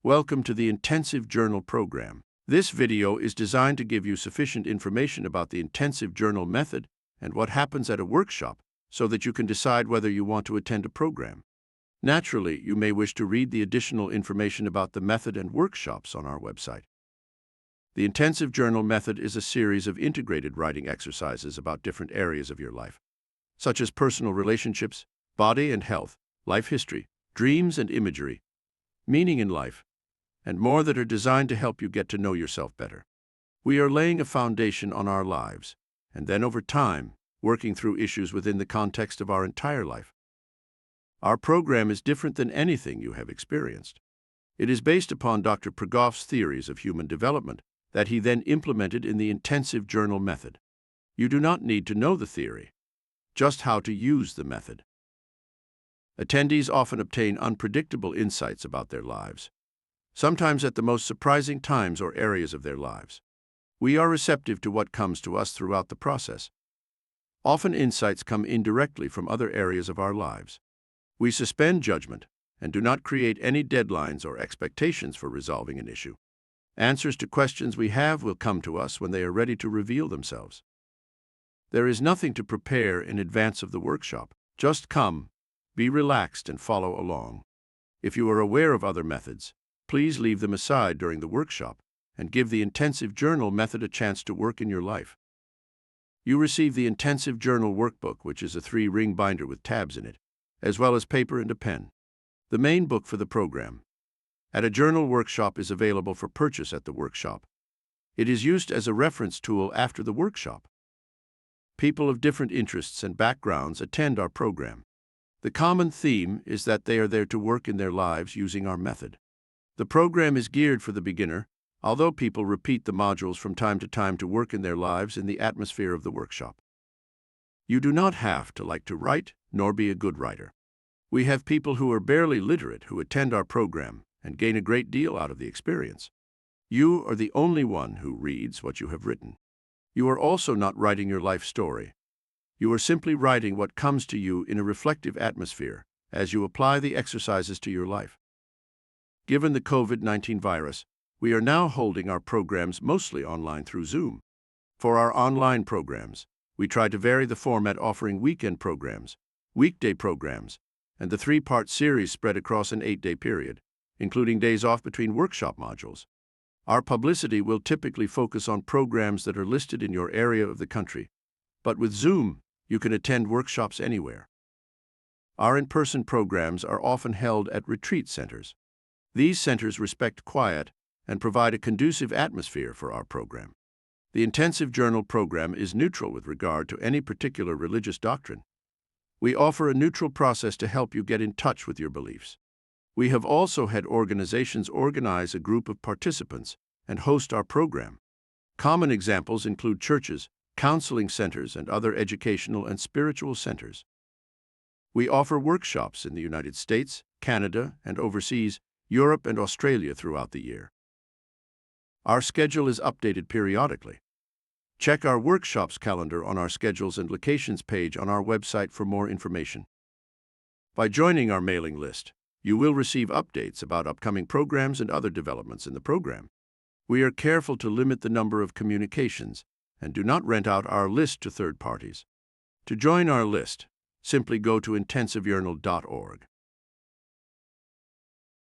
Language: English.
Welcome to the Intensive Journal program. This video is designed to give you sufficient information about the intensive journal method and what happens at a workshop so that you can decide whether you want to attend a program. Naturally, you may wish to read the additional information about the method and workshops on our website. The intensive journal method is a series of integrated writing exercises about different areas of your life, such as personal relationships, body and health, life history, dreams and imagery, meaning in life, and more that are designed to help you get to know yourself better. We are laying a foundation on our lives, and then over time, working through issues within the context of our entire life. Our program is different than anything you have experienced. It is based upon Dr. Progoff's theories of human development that he then implemented in the intensive journal method. You do not need to know the theory, just how to use the method. Attendees often obtain unpredictable insights about their lives, sometimes at the most surprising times or areas of their lives. We are receptive to what comes to us throughout the process. Often insights come indirectly from other areas of our lives. We suspend judgment and do not create any deadlines or expectations for resolving an issue. Answers to questions we have will come to us when they are ready to reveal themselves. There is nothing to prepare in advance of the workshop. Just come, be relaxed, and follow along. If you are aware of other methods, please leave them aside during the workshop and give the intensive journal method a chance to work in your life. You receive the intensive journal workbook, which is a 3-ring binder with tabs in it, as well as paper and a pen. The main book for the program at a journal workshop is available for purchase at the workshop. It is used as a reference tool after the workshop. People of different interests and backgrounds attend our program. The common theme is that they are there to work in their lives using our method. The program is geared for the beginner, although people repeat the modules from time to time to work in their lives in the atmosphere of the workshop. You do not have to like to write, nor be a good writer. We have people who are barely literate who attend our program and gain a great deal out of the experience. You are the only one who reads what you have written. You are also not writing your life story. You are simply writing what comes to you in a reflective atmosphere as you apply the exercises to your life. Given the COVID-19 virus, we are now holding our programs mostly online through Zoom. For our online programs, we try to vary the format, offering weekend programs, weekday programs, and the 3-part series spread across an 8-day period, including days off between workshop modules. Our publicity will typically focus on programs that are listed in your area of the country, but with Zoom, you can attend workshops anywhere. Our in-person programs are often held at retreat centers. These centers respect quiet and provide a conducive atmosphere for our program. The intensive journal program is neutral with regard to any particular religious doctrine. We offer a neutral process to help you get in touch with your beliefs. We have also had organizations organize a group of participants and host our program. Common examples include churches, counseling centers, and other educational and spiritual centers. We offer workshops in the United States, Canada, and overseas, Europe and Australia throughout the year. Our schedule is updated periodically. Check our workshops calendar on our schedules and locations page on our website for more information. By joining our mailing list, you will receive updates about upcoming programs and other developments in the program. We are careful to limit the number of communications and do not rent out our list to third parties. To join our list, simply go to intensivejournal.org.